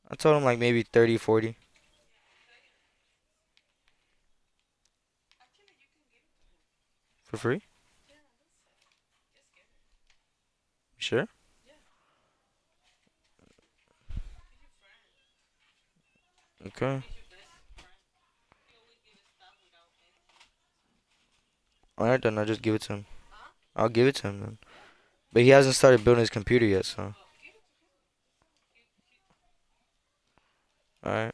I told him like maybe 30, 40. For free? Sure. Okay. Alright then, I'll just give it to him. I'll give it to him then. But he hasn't started building his computer yet, so. Alright.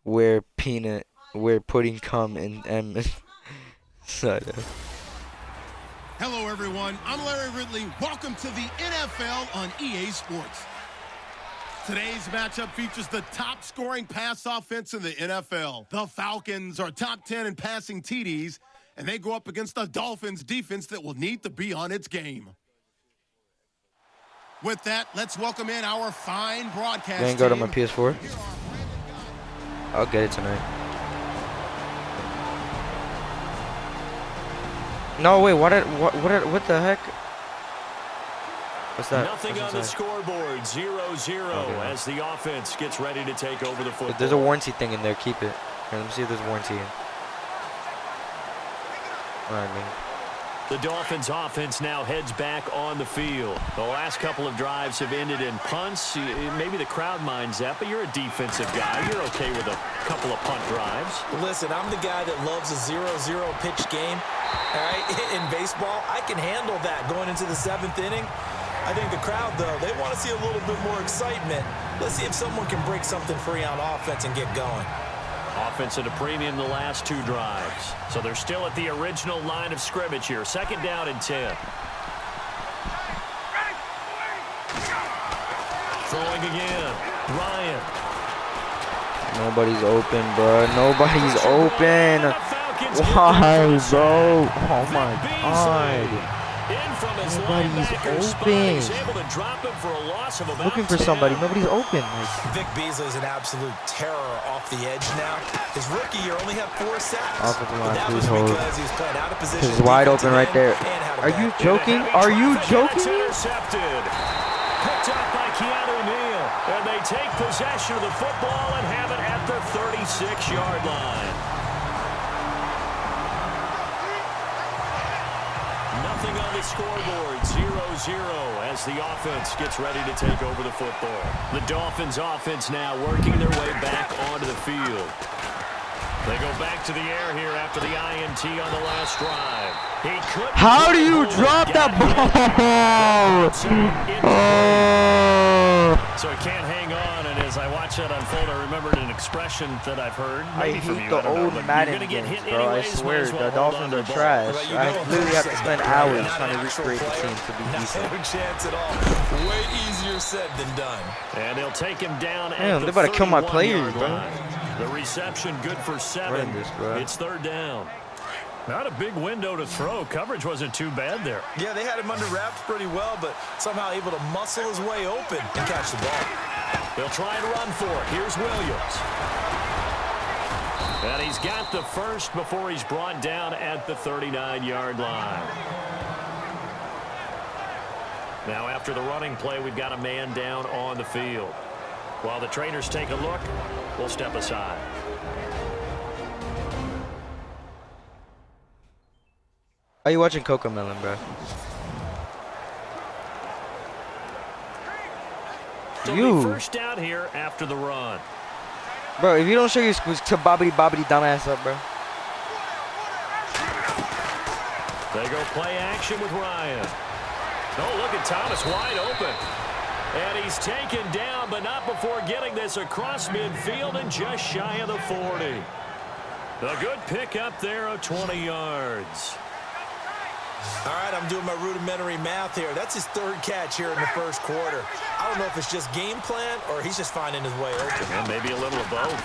Where peanut, where pudding come in M. Soda. Hello, everyone. I'm Larry Ridley. Welcome to the NFL on EA Sports. Today's matchup features the top-scoring pass offense in the NFL. The Falcons are top 10 in passing TDs, and they go up against the Dolphins defense that will need to be on its game. With that, let's welcome in our fine broadcast You ain't go to my PS4? I'll get it tonight. No, wait, what the heck? What's that? Nothing on the scoreboard, 0-0 as the offense gets ready to take over the football. If there's a warranty thing in there, keep it. Here, let me see if there's warranty. Alright, man. The Dolphins offense now heads back on the field. The last couple of drives have ended in punts. Maybe the crowd minds that, but you're a defensive guy. You're okay with a couple of punt drives. Listen, I'm the guy that loves a 0-0 pitch game. All right, in baseball, I can handle that going into the 7th inning. I think the crowd, though, they want to see a little bit more excitement. Let's see if someone can break something free on offense and get going. Offense at a premium the last 2 drives. So they're still at the original line of scrimmage here. 2nd down and 10. Throwing again. Ryan. Nobody's open, bro. Nobody's open. Why, bro? Oh my god. Nobody's open. Looking for somebody. Nobody's open. Vic Beasley is an absolute terror off the edge now. His rookie year only had 4 sacks. Offensive line, that was hold. because he was playing out of position. He's wide open right there. Are you joking? Are you joking? Intercepted. Picked up by Keanu Neal. And they take possession of the football and have it at the 36-yard line. Nothing on the scoreboard, 0-0 as the offense gets ready to take over the football. The Dolphins offense now working their way back onto the field. They go back to the air here after the INT on the last drive. How do you drop that ball? So he can't hang on, and as I watch that unfold, I remembered an expression that I've heard. I hate the old Madden games, bro. I swear, the Dolphins are trash. I literally have to spend hours trying to recreate the team to be decent. No chance at all. Way easier said than done. And they'll take him down at Damn, the they about to kill my 31-yard players, bro. line. The reception good for 7. It's 3rd down. Not a big window to throw. Coverage wasn't too bad there. Yeah, they had him under wraps pretty well, but somehow able to muscle his way open and catch the ball. They'll try and run for it. Here's Williams. And he's got the first before he's brought down at the 39-yard line. Now after the running play, we've got a man down on the field. While the trainers take a look, we'll step aside. Are you watching Cocomelon, bro? You first down here after the run. Bro, if you don't show your to bobbity dumbass up, bro. They go play action with Ryan. Oh, look at Thomas wide open. And he's taken down, but not before getting this across midfield and just shy of the 40. A good pick up there of 20 yards. All right, I'm doing my rudimentary math here. That's his third catch here in the first quarter. I don't know if it's just game plan or he's just finding his way open. And maybe a little of both.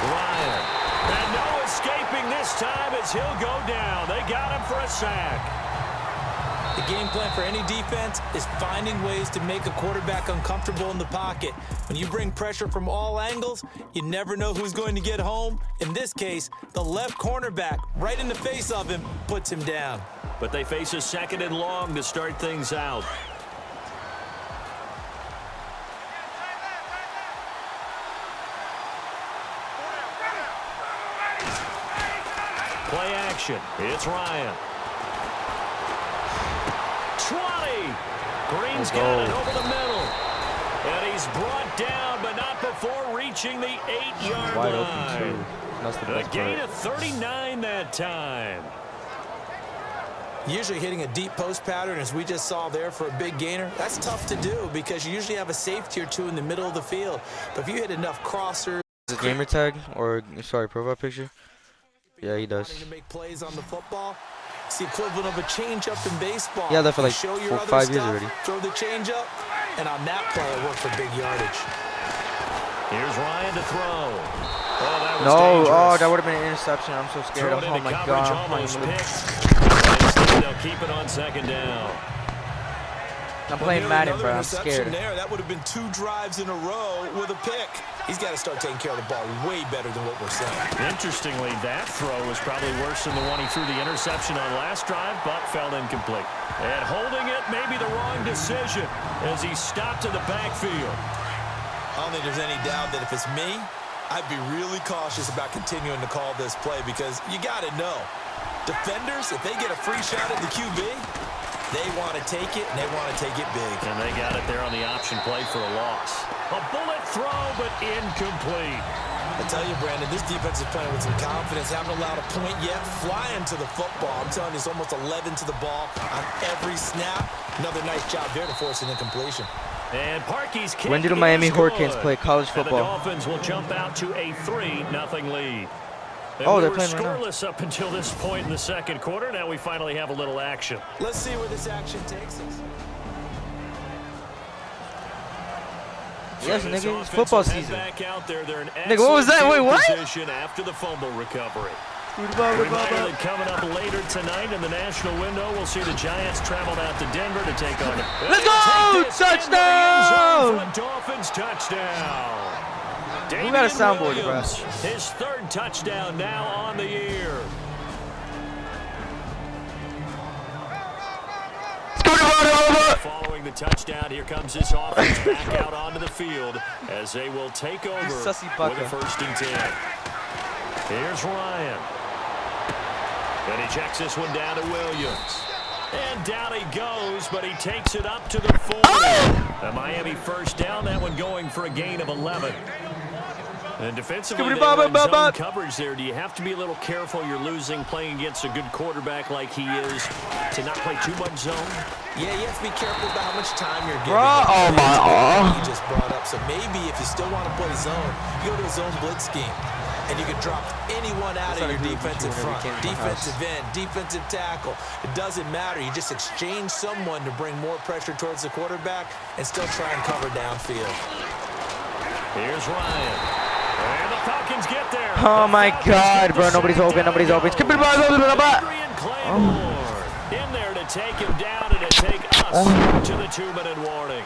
Ryan. And no escaping this time as he'll go down. They got him for a sack. The game plan for any defense is finding ways to make a quarterback uncomfortable in the pocket. When you bring pressure from all angles, you never know who's going to get home. In this case, the left cornerback, right in the face of him, puts him down. But they face a 2nd and long to start things out. Play action. It's Ryan. 20. Green's got it over the middle. And he's brought down, but not before reaching the 8-yard line. Wide open, too. That's the best A gain part. of 39 that time. Usually hitting a deep post pattern, as we just saw there for a big gainer, that's tough to do because you usually have a safety or two in the middle of the field. But if you hit enough crossers... Is it gamer tag? Or, sorry, profile picture? Yeah, he does. ...to make plays on the football, it's the equivalent of a change-up in baseball. Yeah, that for like show your 5 years already. Throw the change-up, and on that play, it worked for big yardage. Here's Ryan to throw. Oh, that was No, dangerous. oh, that would have been an interception. I'm so scared. Thrown Oh into my coverage, god. almost picked. Instead, they'll keep it on 2nd down. I'm playing Madden, bro. I'm scared. There, that would have been 2 drives in a row with a pick. He's got to start taking care of the ball way better than what we're saying. Interestingly, that throw was probably worse than the one he threw the interception on last drive, but fell incomplete. And holding it may be the wrong decision as he stopped in the backfield. I don't think there's any doubt that if it's me, I'd be really cautious about continuing to call this play because you got to know. Defenders, if they get a free shot at the QB, they want to take it, and they want to take it big. And they got it there on the option play for a loss. A bullet throw, but incomplete. I tell you, Brandon, this defense is playing with some confidence. Haven't allowed a point yet. Flying to the football. I'm telling you, it's almost 11 to the ball on every snap. Another nice job there to force an incompletion. And Parkey's kick. When did the Miami is Hurricanes good. play college And the football? Dolphins will jump out to a 3-0 lead. And Oh, we they're were playing right now. scoreless up until this point in the 2nd quarter. Now we finally have a little action. Let's see where this action takes us. Yes, So this nigga, it's offense football will head season. back out there. They're in Nigga, what was that? excellent Wait, field what? position after the fumble recovery. Reminder that coming up later tonight in the national window, we'll see the Giants travel out to Denver to take on. Let's go! Touchdown! Dolphins touchdown. Who got a soundboard, bro? Williams, his 3rd touchdown now on the year. Following the touchdown, here comes this offense back out onto the field as they will take over with Sussy a bucket. 1st and 10. Here's Ryan. And he checks this one down to Williams. And down he goes, but he takes it up to the 40. A Miami 1st down, that one going for a gain of 11. And defensively, they were in zone coverage there. Do you have to be a little careful? You're losing, playing against a good quarterback like he is, to not play too much zone? Yeah, you have to be careful about how much time you're giving. Oh my! He just brought up. So maybe if you still want to play zone, you go to a zone blitz scheme. And you can drop anyone out of your defensive front, defensive end, defensive tackle. It doesn't matter. You just exchange someone to bring more pressure towards the quarterback and still try and cover downfield. Here's Ryan. And the Falcons get there. Oh my god, bro. Nobody's open. Nobody's open. In there to take him down and to take us to the 2-minute warning.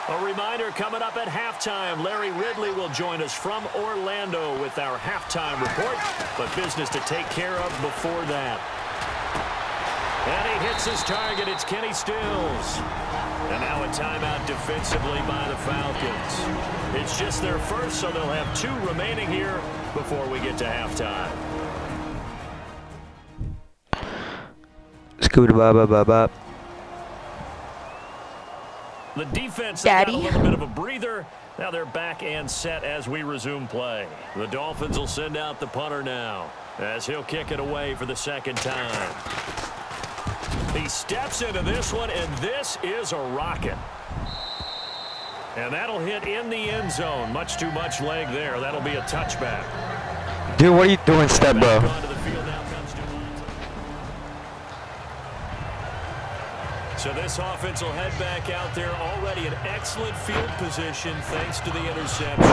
A reminder coming up at halftime. Larry Ridley will join us from Orlando with our halftime report, but business to take care of before that. And he hits his target. It's Kenny Stills. And now a timeout defensively by the Falcons. It's just their 1st, so they'll have 2 remaining here before we get to halftime. Scooter-ba-ba-ba-ba. The defense got a little bit of a breather. Now they're back and set as we resume play. The Dolphins will send out the punter now as he'll kick it away for the 2nd time. He steps into this one, and this is a rocket. And that'll hit in the end zone. Much too much leg there. That'll be a touchback. Dude, what are you doing, step bro? Onto the field So this offense will head back out there, already in excellent field position thanks to the interception.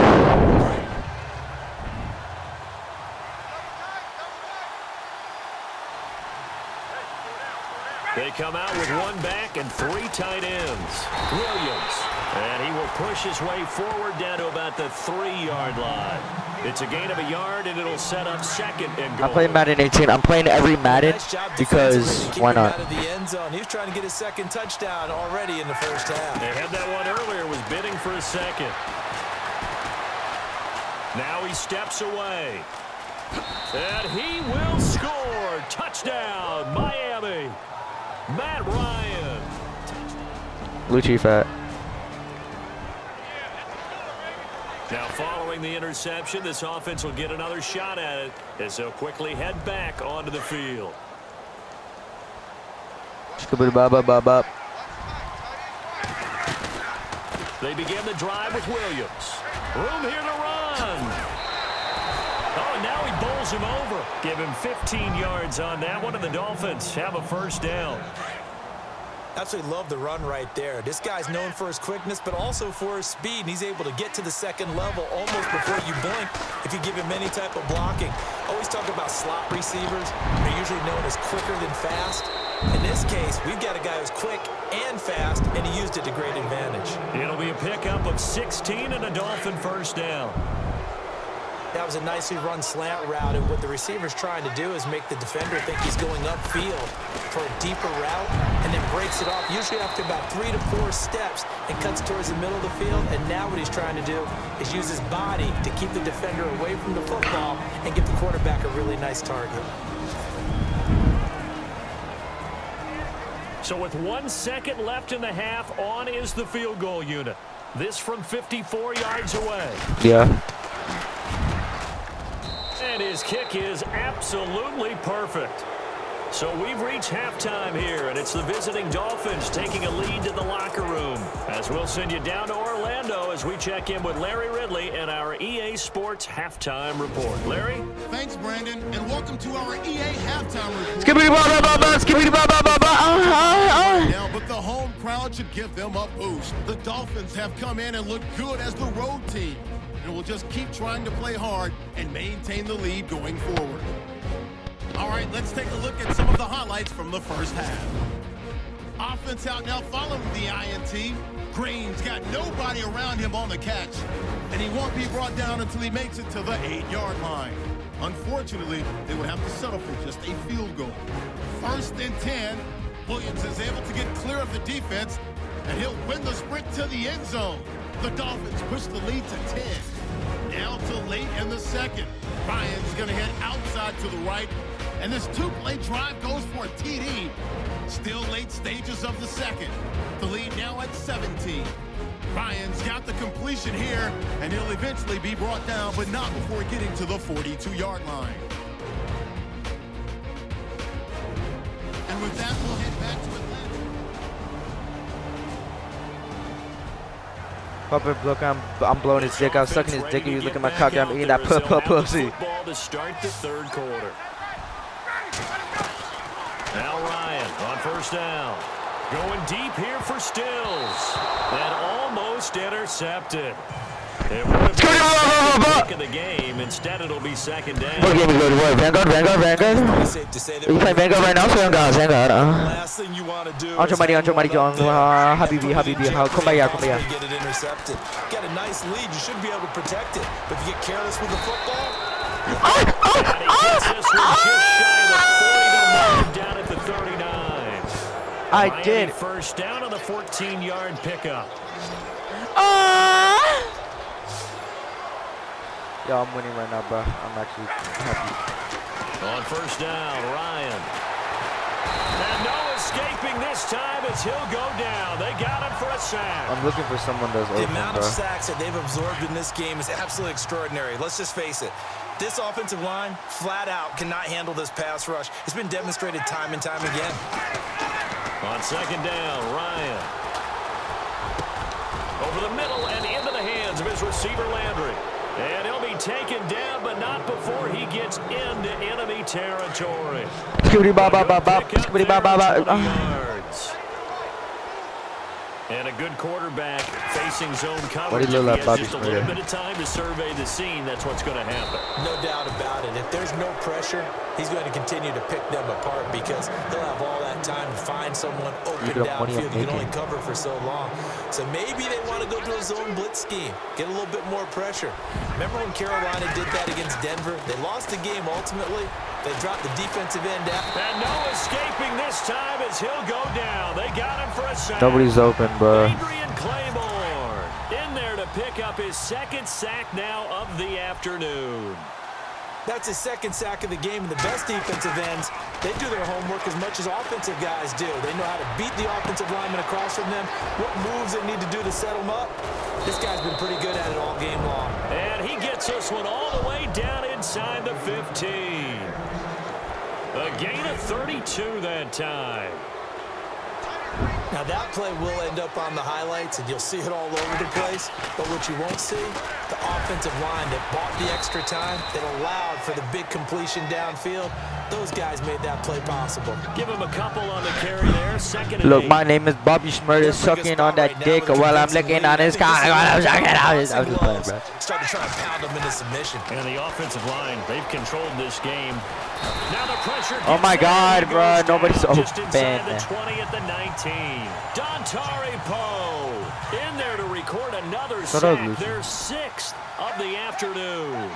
They come out with one back and 3 tight ends. Williams. And he will push his way forward down to about the 3-yard line. It's a gain of a yard, and it'll set up second and goal. I'm playing Madden 18. I'm playing every Madden because why not? Out of the end zone. He was trying to get his second touchdown already in the first half. They had that one earlier, was bidding for a second. Now he steps away. And he will score. Touchdown, Miami. Matt Ryan. Blue Chief at. Now following the interception, this offense will get another shot at it as they'll quickly head back onto the field. They begin the drive with Williams. Room here to run. Oh, and now he bowls him over. Give him 15 yards on that one, and the Dolphins have a first down. Absolutely love the run right there. This guy's known for his quickness, but also for his speed, and he's able to get to the second level almost before you blink if you give him any type of blocking. Always talk about slot receivers. They're usually known as quicker than fast. In this case, we've got a guy who's quick and fast, and he used it to great advantage. It'll be a pickup of 16 and a Dolphin first down. That was a nicely run slant route, and what the receiver's trying to do is make the defender think he's going upfield for a deeper route and then breaks it off, usually after about 3 to 4 steps, and cuts towards the middle of the field. And now what he's trying to do is use his body to keep the defender away from the football and give the quarterback a really nice target. So with 1 second left in the half, on is the field goal unit. This from 54 yards away. Yeah. And his kick is absolutely perfect. So we've reached halftime here, and it's the visiting Dolphins taking a lead to the locker room. As we'll send you down to Orlando as we check in with Larry Ridley and our EA Sports Halftime Report. Larry? Thanks, Brandon, and welcome to our EA Halftime Report. Now, but the home crowd should give them a boost. The Dolphins have come in and looked good as the road team, and will just keep trying to play hard and maintain the lead going forward. All right, let's take a look at some of the highlights from the first half. Offense out now following the INT. Green's got nobody around him on the catch, and he won't be brought down until he makes it to the 8-yard line. Unfortunately, they would have to settle for just a field goal. 1st and 10, Williams is able to get clear of the defense, and he'll win the sprint to the end zone. The Dolphins push the lead to 10. Now to late in the second. Ryan's going to head outside to the right, and this 2-play drive goes for a TD. Still late stages of the second. The lead now at 17. Ryan's got the completion here, and he'll eventually be brought down, but not before getting to the 42-yard line. And with that, we'll head back to Atlanta. Puppet look, I'm blowing his dick. I was sucking his dick and he was looking at my cock. I'm eating that pussy. Football to start the third quarter. Now Ryan on first down. Going deep here for Stills. And almost intercepted. It would have been the pick of the game. Instead, it'll be second down. What game we go to what? Vanguard? We play Vanguard right now? Vanguard. Last thing you want to do Habibi. Kumbaya. Get it intercepted. Got a nice lead. You should be able to protect it. But if you get careless with the football. And he gets this one just shy of the 40 to mark down at the 39. I did. First down on the 14-yard pickup. Yo, I'm winning right now, bro. I'm actually happy. On first down, Ryan. And no escaping this time as he'll go down. They got him for a sack. I'm looking for someone that's open, The amount bro. of sacks that they've absorbed in this game is absolutely extraordinary. Let's just face it. This offensive line, flat out, cannot handle this pass rush. It's been demonstrated time and time again. On second down, Ryan. Over the middle and into the hands of his receiver, Landry. And he'll be taken down, but not before he gets into enemy territory. Skibbity bop. Yards. And a good quarterback facing zone coverage. He has just a little bit of time to survey the scene. That's what's going to happen. No doubt about it. If there's no pressure, he's going to continue to pick them apart because he'll have all that time to find someone open downfield. You can only cover for so long. So maybe they want to go to a zone blitz scheme, get a little bit more pressure. Remember when Carolina did that against Denver? They lost the game ultimately. They dropped the defensive end out. And no escaping this time as he'll go down. They got him for a sack. Nobody's open, bro. Adrian Claymore in there to pick up his second sack now of the afternoon. That's his second sack of the game, and the best defensive ends, they do their homework as much as offensive guys do. They know how to beat the offensive lineman across from them, what moves they need to do to set them up. This guy's been pretty good at it all game long. And he gets this one all the way down inside the 15. A gain of 32 that time. Now that play will end up on the highlights, and you'll see it all over the place. But what you won't see, the offensive line that bought the extra time, that allowed for the big completion downfield. Those guys made that play possible. Give him a couple on the carry there. Second and Look, 8. my name is Bobby Schmurda, sucking on that dick while I'm licking on his cock. I was just playing, bro. Start to try to pound them into submission. And the offensive line, they've controlled this game. Now the pressure. Oh my God, bro! Nobody's open. Just inside the 20 at the 19. Dontari Poe in there to record another sack. Their 6th of the afternoon.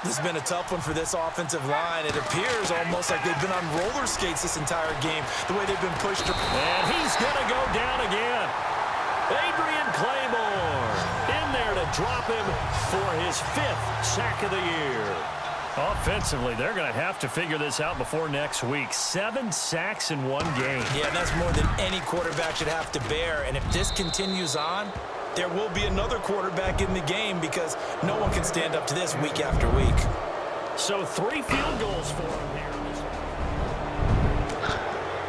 This has been a tough one for this offensive line. It appears almost like they've been on roller skates this entire game, the way they've been pushed. And he's going to go down again. Adrian Claymore in there to drop him for his 5th sack of the year. Offensively, they're going to have to figure this out before next week. 7 sacks in one game. Yeah, that's more than any quarterback should have to bear. And if this continues on, there will be another quarterback in the game because no one can stand up to this week after week. So 3 field goals for him here.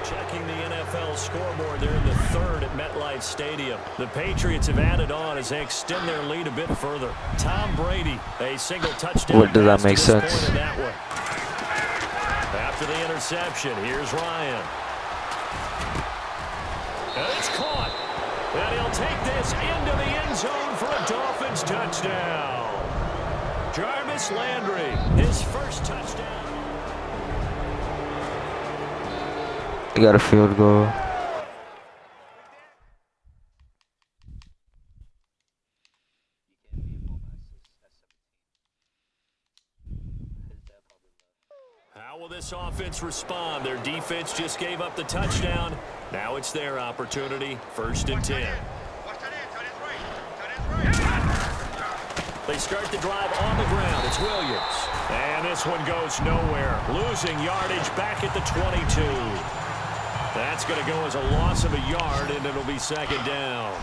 Checking the NFL scoreboard, they're in the 3rd at MetLife Stadium. The Patriots have added on as they extend their lead a bit further. Tom Brady, a single touchdown. What does that make sense? That one. After the interception, here's Ryan. And it's caught. And he'll take this into the end zone for a Dolphins touchdown. Jarvis Landry, his first touchdown. He got a field goal. How will this offense respond? Their defense just gave up the touchdown. Now it's their opportunity. 1st and 10. They start the drive on the ground. It's Williams. And this one goes nowhere. Losing yardage back at the 22. That's going to go as a loss of a yard, and it'll be 2nd down.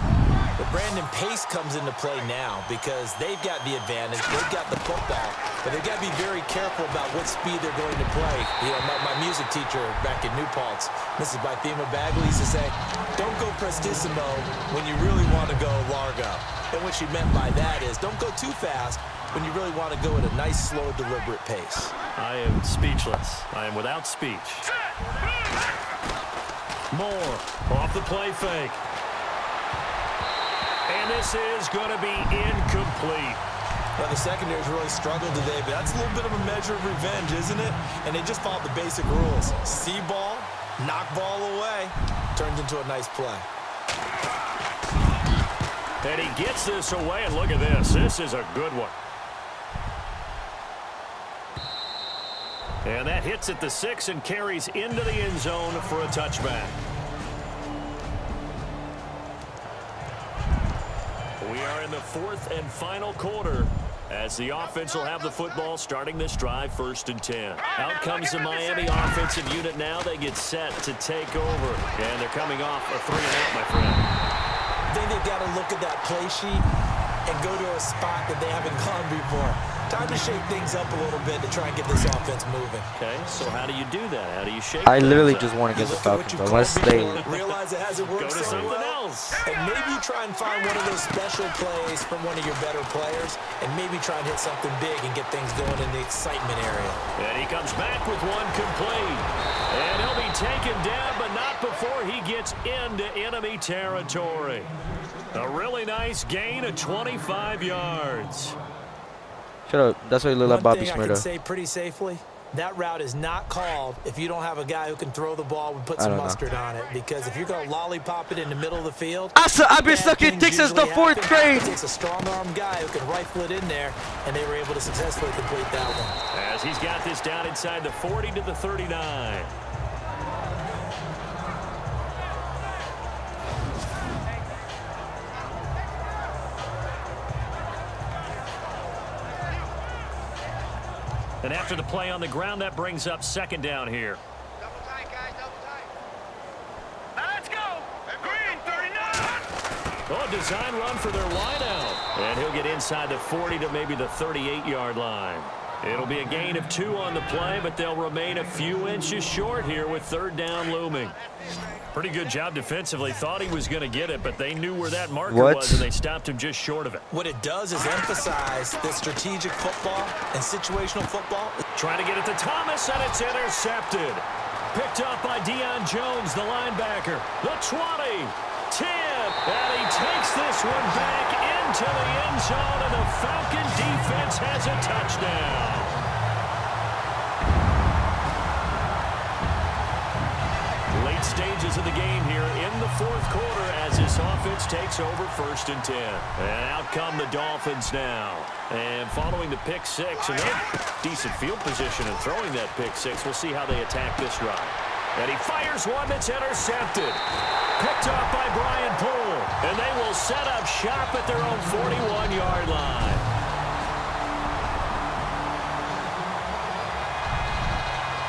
But Brandon, pace comes into play now because they've got the advantage. They've got the football, but they've got to be very careful about what speed they're going to play. You know, my music teacher back in New Paltz, Mrs. Bythema Bagley, used to say, don't go prestissimo when you really want to go largo. And what she meant by that is don't go too fast when you really want to go at a nice, slow, deliberate pace. I am speechless. I am without speech. Moore off the play fake. And this is going to be incomplete. Well, the secondary's really struggled today, but that's a little bit of a measure of revenge, isn't it? And they just followed the basic rules. See ball, knock ball away, turns into a nice play. And he gets this away, and look at this. This is a good one. And that hits at the 6 and carries into the end zone for a touchback. We are in the 4th and final quarter as the offense will have the football starting this drive 1st and 10. Out comes the Miami offensive unit now. They get set to take over. And they're coming off a 3-and-out, my friend. I think they've got to look at that play sheet and go to a spot that they haven't gone before. Time to shake things up a little bit to try and get this offense moving. Okay, so how do you do that? How do you shake I literally things just up? want to get the Falcons, unless they... Realize it hasn't worked Go to so something well. else. And maybe you try and find one of those special plays from one of your better players, and maybe try and hit something big and get things going in the excitement area. And he comes back with one complete. And he'll be taken down, but not right before he gets into enemy territory. A really nice gain of 25 yards. Shut up. That's what you look like, Bobby One thing I can Smurda. say pretty safely, that route is not called if you don't have a guy who can throw the ball and put some mustard on it. Because if you're going to lollipop it in the middle of the field, I've been stuck in dick since the 4th grade. It takes a strong-arm guy who can rifle it in there, and they were able to successfully complete that one. As he's got this down inside the 40 to the 39. And after the play on the ground, that brings up second down here. Double tight, guys, double tight. Now let's go. Green, 39. Oh, a design run for their wideout. And he'll get inside the 40 to maybe the 38-yard line. It'll be a gain of 2 on the play, but they'll remain a few inches short here with third down looming. Pretty good job defensively. Thought he was going to get it, but they knew where that marker was, and they stopped him just short of it. What it does is emphasize that strategic football and situational football. Trying to get it to Thomas, and it's intercepted. Picked up by Deion Jones, the linebacker. The 20, 10, and he takes this one back into the end zone, and the Falcon defense has a touchdown. Late stages of the game here in the 4th quarter as this offense takes over 1st and 10. And out come the Dolphins now. And following the pick 6, and they're decent field position and throwing that pick 6. We'll see how they attack this drive. And he fires one that's intercepted. Picked up by Brian Poole. And they will set up shop at their own 41-yard line.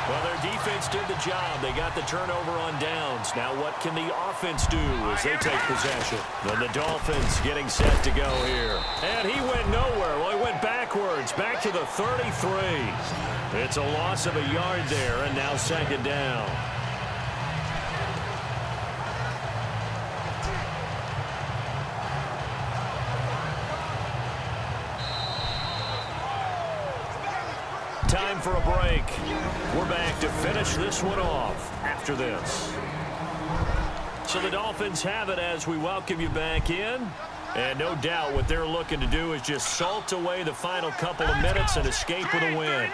Well, their defense did the job. They got the turnover on downs. Now what can the offense do as they take possession? And the Dolphins getting set to go here. And he went nowhere. Well, he went backwards, back to the 33. It's a loss of a yard there, and now second down. Time for a break. We're back to finish this one off after this. So the Dolphins have it as we welcome you back in. And no doubt what they're looking to do is just salt away the final couple of minutes and escape with a win.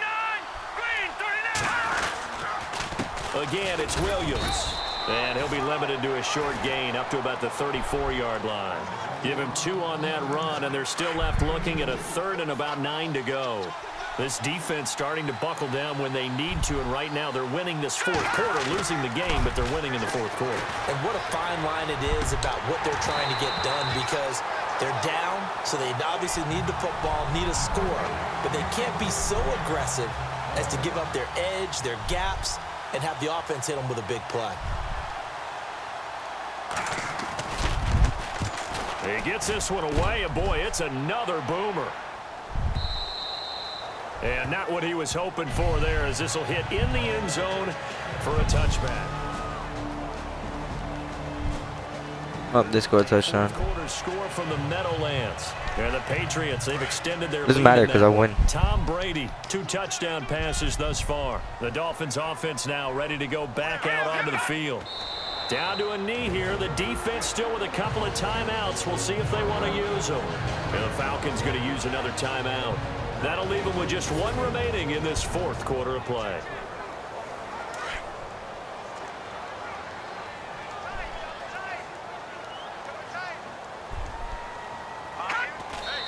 Again, it's Williams. And he'll be limited to a short gain up to about the 34-yard line. Give him 2 on that run, and they're still left looking at a 3rd and about 9 to go. This defense starting to buckle down when they need to, and right now they're winning this 4th quarter, losing the game, but they're winning in the 4th quarter. And what a fine line it is about what they're trying to get done, because they're down, so they obviously need the football, need a score, but they can't be so aggressive as to give up their edge, their gaps, and have the offense hit them with a big play. He gets this one away, and boy, it's another boomer. And not what he was hoping for there, as this will hit in the end zone for a touchback. Oh, they scored a touchdown. Quarter score from the Meadowlands. And the Patriots, they've extended their lead. Doesn't matter because I win. Tom Brady, 2 touchdown passes thus far. The Dolphins offense now ready to go back out onto the field. Down to a knee here. The defense still with a couple of timeouts. We'll see if they want to use them. And the Falcons going to use another timeout. That'll leave them with just 1 remaining in this 4th quarter of play.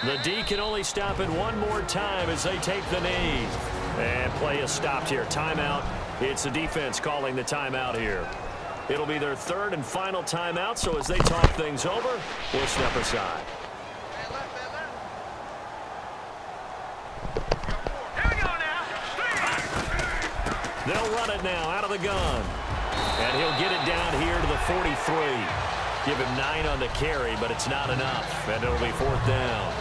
The D can only stop it 1 more time as they take the knee. And play is stopped here. Timeout. It's the defense calling the timeout here. It'll be their 3rd and final timeout, so as they talk things over, we'll step aside. They'll run it now out of the gun. And he'll get it down here to the 43. Give him 9 on the carry, but it's not enough. And it'll be 4th down.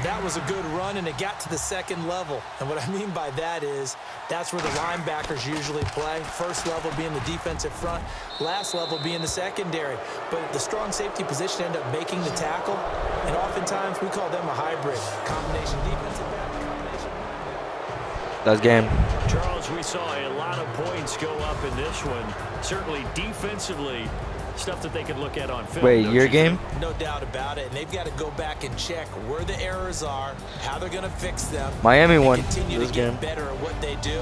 That was a good run, and it got to the 2nd level. And what I mean by that is that's where the linebackers usually play. First level being the defensive front, last level being the secondary. But the strong safety position ended up making the tackle, and oftentimes we call them a hybrid. Combination defensive back, combination. That's game. Charles, we saw a lot of points go up in this one. Certainly defensively, stuff that they could look at on film. Wait, your game? No doubt about it. And they've got to go back and check where the errors are, how they're going to fix them. Miami won continue this to get game. better at what they do.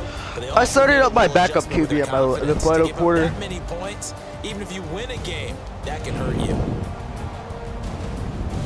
I started up my backup QB at the final quarter. That many points, even if you win a game, that can hurt you.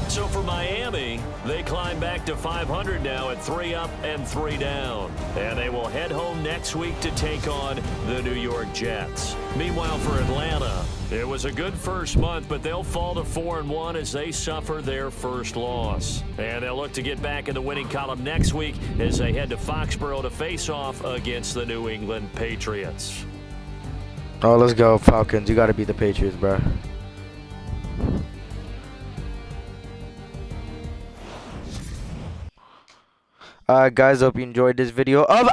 So for Miami, they climb back to 500 now at 3 up and 3 down. And they will head home next week to take on the New York Jets. Meanwhile, for Atlanta, it was a good first month, but they'll fall to 4-1 as they suffer their first loss. And they'll look to get back in the winning column next week as they head to Foxborough to face off against the New England Patriots. Oh, let's go, Falcons. You got to beat the Patriots, bro. Alright, guys, hope you enjoyed this video of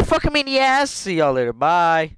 fucking me in the ass. See y'all later. Bye.